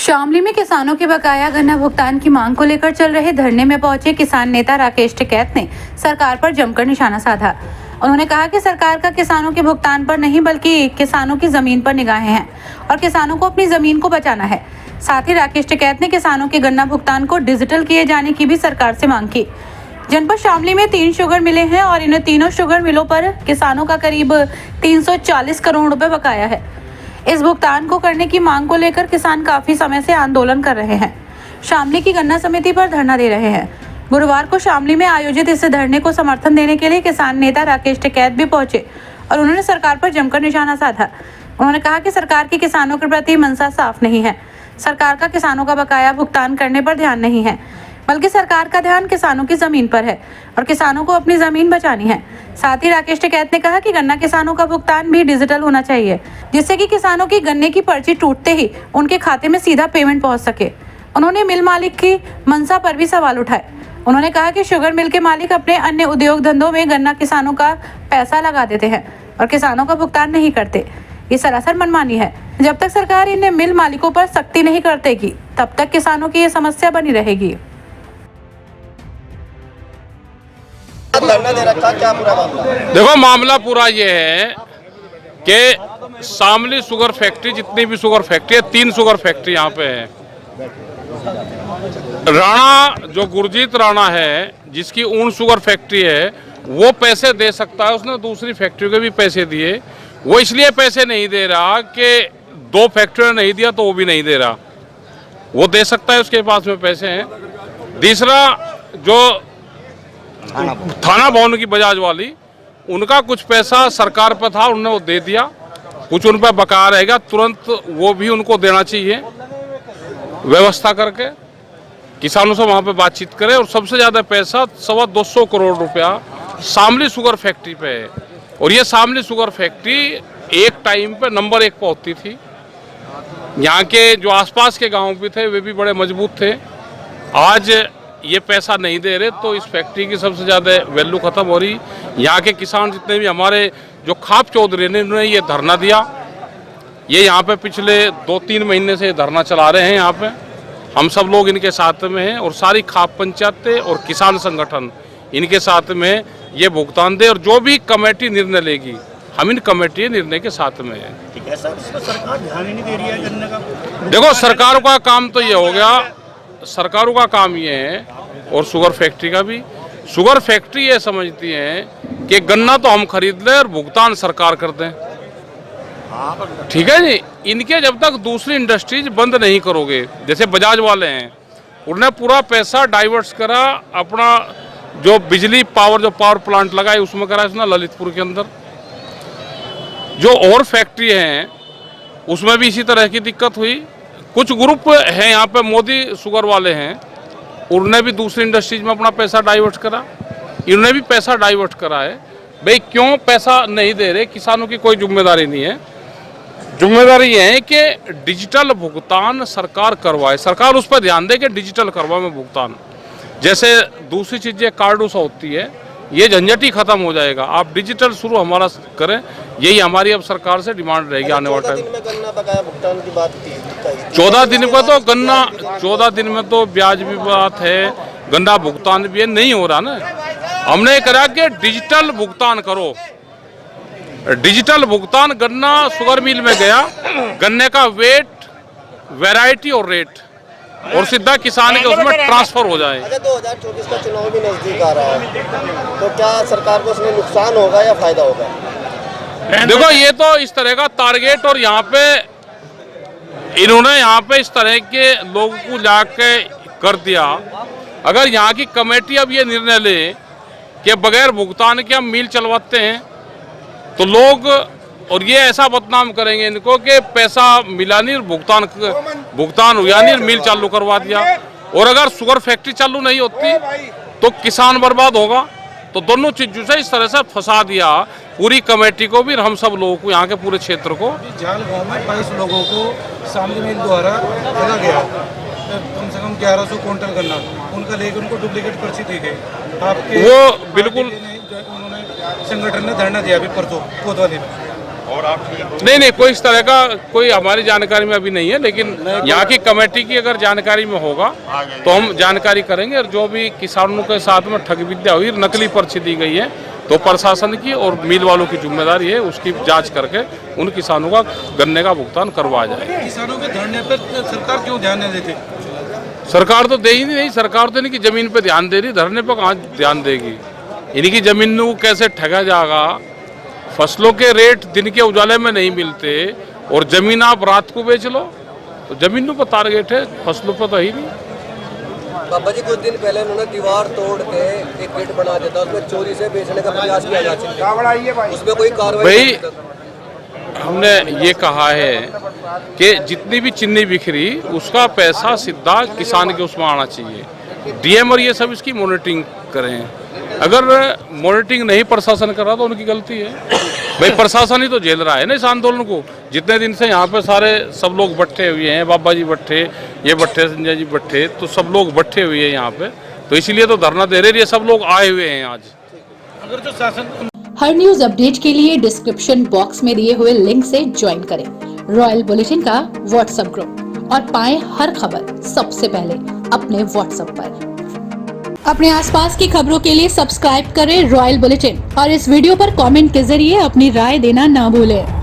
शामली में किसानों के बकाया गन्ना भुगतान की मांग को लेकर चल रहे धरने में पहुंचे किसान नेता राकेश टिकैत ने सरकार पर जमकर निशाना साधा। उन्होंने कहा कि सरकार का किसानों के भुगतान पर नहीं बल्कि किसानों की जमीन पर निगाहें हैं और किसानों को अपनी जमीन को बचाना है। साथ ही राकेश टिकैत ने किसानों के गन्ना भुगतान को डिजिटल किए जाने की भी सरकार से मांग की। जनपद शामली में 3 शुगर मिलें हैं और इन तीनों शुगर मिलों पर किसानों का करीब 340 करोड़ रुपए बकाया है। इस भुगतान को करने की मांग को लेकर किसान काफी समय से आंदोलन कर रहे हैं। शामली की गन्ना समिति पर धरना दे रहे हैं। गुरुवार को शामली में आयोजित इस धरने को समर्थन देने के लिए किसान नेता राकेश टिकैत भी पहुंचे और उन्होंने सरकार पर जमकर निशाना साधा। उन्होंने कहा कि सरकार की किसानों के प्रति मनसा साफ नहीं है। सरकार का किसानों का बकाया भुगतान करने पर ध्यान नहीं है, बल्कि सरकार का ध्यान किसानों की जमीन पर है और किसानों को अपनी जमीन बचानी है। साथ ही राकेश टिकैत ने कहा कि गन्ना किसानों का भुगतान भी डिजिटल होना चाहिए, जिससे कि किसानों की गन्ने की पर्ची टूटते ही उनके खाते में सीधा पेमेंट पहुंच सके। उन्होंने मिल मालिक की मनसा पर भी सवाल उठाए। उन्होंने कहा कि शुगर मिल के मालिक अपने अन्य उद्योग धंधों में गन्ना किसानों का पैसा लगा देते हैं और किसानों का भुगतान नहीं करते। ये सरासर मनमानी है। जब तक सरकार इन मिल मालिकों पर सख्ती नहीं करतेगी, तब तक किसानों की ये समस्या बनी रहेगी। धरना दे रखा, क्या पूरा मामला? देखो, मामला पूरा ये है कि शामली शुगर फैक्ट्री, जितनी भी शुगर फैक्ट्री है, 3 शुगर फैक्ट्री यहाँ पे है। राणा, जो गुरजीत राणा है, जिसकी ऊन शुगर फैक्ट्री है, वो पैसे दे सकता है। उसने दूसरी फैक्ट्री को भी पैसे दिए। वो इसलिए पैसे नहीं दे रहा कि 2 फैक्ट्रियों ने नहीं दिया तो वो भी नहीं दे रहा। वो दे सकता है, उसके पास में पैसे हैं। तीसरा, जो थाना भवन की बजाज वाली, उनका कुछ पैसा सरकार पर था, उन्होंने वो दे दिया। कुछ उन पर बकाया रहेगा, तुरंत वो भी उनको देना चाहिए। व्यवस्था करके किसानों से वहाँ पे बातचीत करें। और सबसे ज़्यादा पैसा 225 करोड़ रुपया शामली शुगर फैक्ट्री पे है। और ये शामली शुगर फैक्ट्री एक टाइम पे नंबर 1 पर होती थी। यहाँ के जो आसपास के गाँव भी थे, वे भी बड़े मजबूत थे। आज ये पैसा नहीं दे रहे तो इस फैक्ट्री की सबसे ज़्यादा वैल्यू ख़त्म हो रही। यहाँ के किसान जितने भी, हमारे जो खाप चौधरी ने, उन्होंने ये धरना दिया। ये यहाँ पे पिछले 2-3 महीने से धरना चला रहे हैं। यहाँ पे हम सब लोग इनके साथ में हैं और सारी खाप पंचायतें और किसान संगठन इनके साथ में ये भुगतान दे। और जो भी कमेटी निर्णय लेगी, हम इन कमेटी निर्णय के साथ में हैं। ठीक है सर, सरकार ध्यान ही नहीं दे रही है गन्ने का। देखो, सरकारों का काम तो ये हो गया, सरकारों का काम ये है, और शुगर फैक्ट्री का भी। शुगर फैक्ट्री ये समझती है कि गन्ना तो हम खरीद लें और भुगतान सरकार कर दें। ठीक है जी। इनके जब तक दूसरी इंडस्ट्रीज बंद नहीं करोगे, जैसे बजाज वाले हैं, उन्होंने पूरा पैसा डाइवर्ट करा अपना, जो बिजली पावर प्लांट लगाए उसमें करा इसने ललितपुर के अंदर। जो और फैक्ट्री हैं उसमें भी इसी तरह की दिक्कत हुई। कुछ ग्रुप हैं यहाँ पे, मोदी शुगर वाले हैं, उन्होंने भी दूसरी इंडस्ट्रीज में अपना पैसा डाइवर्ट करा। इन्होंने भी पैसा डाइवर्ट करा है। भाई, क्यों पैसा नहीं दे रहे? किसानों की कोई जिम्मेदारी नहीं है। जिम्मेदारी ये है कि डिजिटल भुगतान सरकार करवाए। सरकार उस पर ध्यान दे कि डिजिटल करवाए भुगतान। जैसे दूसरी चीज़ें कार्डों से होती है, ये झंझट ही खत्म हो जाएगा। आप डिजिटल शुरू हमारा करें, यही हमारी अब सरकार से डिमांड रहेगी आने वाले टाइम। 14 दिन में गन्ना बकाया भुगतान की बात थी। 14 दिन में तो गन्ना, 14 दिन में तो ब्याज भी बात है, गन्ना भुगतान भी है, नहीं हो रहा ना। हमने करा कि डिजिटल भुगतान करो। डिजिटल भुगतान, गन्ना शुगर मिल में गया, गन्ने का वेट, वैरायटी और रेट, और सीधा किसान के उसमें ट्रांसफर हो जाए। अगर 2024 का चुनाव भी नजदीक आ रहा है, तो क्या सरकार को उसमें नुकसान होगा या फायदा होगा? देखो, ये तो इस तरह का टारगेट, और यहाँ पे इन्होंने यहाँ पे इस तरह के लोगों को जाके कर दिया। अगर यहाँ की कमेटी अब ये निर्णय ले कि बगैर भुगतान के हम मिल चलवाते हैं, तो लोग, और ये ऐसा बदनाम करेंगे इनको कि पैसा मिला नहीं, भुगतान हुआ नहीं, मिल चालू करवा दिया। और अगर शुगर फैक्ट्री चालू नहीं होती तो किसान बर्बाद होगा। तो दोनों चीजों से इस तरह से फंसा दिया पूरी कमेटी को भी, हम सब लोगों को, यहाँ के पूरे क्षेत्र को। जाल गाँव में 22 लोगों को शामली मिल द्वारा लगा गया, कम से कम 1100 क्विंटल गन्ना उनका लेकर उनको डुप्लीकेट पर्ची दी गई। आपके वो बिल्कुल उन्होंने संगठन ने धरना दिया अभी परसों कोतवाली में। नहीं, कोई इस तरह का कोई हमारी जानकारी में अभी नहीं है, लेकिन यहाँ की कमेटी की अगर जानकारी में होगा तो हम जानकारी करेंगे। और जो भी किसानों के साथ में ठग विद्या हुई, नकली पर्ची दी गई है, तो प्रशासन की और मिल वालों की जिम्मेदारी है उसकी जांच करके उन किसानों का गन्ने का भुगतान करवाया जाए। किसानों के धरने पर सरकार क्यों ध्यान नहीं देती? सरकार तो दे ही नहीं, सरकार तो इनकी जमीन पे ध्यान दे रही, धरने पर कहाँ ध्यान देगी। इनकी जमीन को कैसे ठगा जाएगा? फसलों के रेट दिन के उजाले में नहीं मिलते और जमीन आप रात को बेच लो, तो जमीन पर टारगेट है, फसलों पर तो ही नहीं। बाबा जी कुछ दिन पहले उन्होंने दीवार तोड़ के एक गेट बना देता, उसमें चोरी से बेचने का प्रयास किया जा चुका है, उसमें कोई कार्रवाई भाई हमने ये कहा है कि जितनी भी चिन्नी बिखरी उसका पैसा सीधा किसान के उसमें आना चाहिए। डीएम और ये सब इसकी मॉनिटरिंग करें। अगर मॉनिटरिंग नहीं प्रशासन कर रहा तो उनकी गलती है। भाई प्रशासन ही तो झेल रहा है ना इस आंदोलन को। जितने दिन से यहाँ पे सारे सब लोग बैठे हुए हैं, बाबा जी बैठे, ये बैठे, संजय जी बैठे, तो सब लोग बैठे हुए हैं यहाँ पे, तो इसीलिए तो धरना दे रहे हैं। ये सब लोग आए हुए हैं आज। अगर जो शासन हर न्यूज अपडेट के लिए डिस्क्रिप्शन बॉक्स में दिए हुए लिंक से ज्वाइन करें रॉयल बुलेटिन का व्हाट्सएप ग्रुप और पाएं हर खबर सबसे पहले अपने व्हाट्सएप पर। अपने आसपास की खबरों के लिए सब्सक्राइब करें रॉयल बुलेटिन और इस वीडियो पर कमेंट के जरिए अपनी राय देना ना भूलें।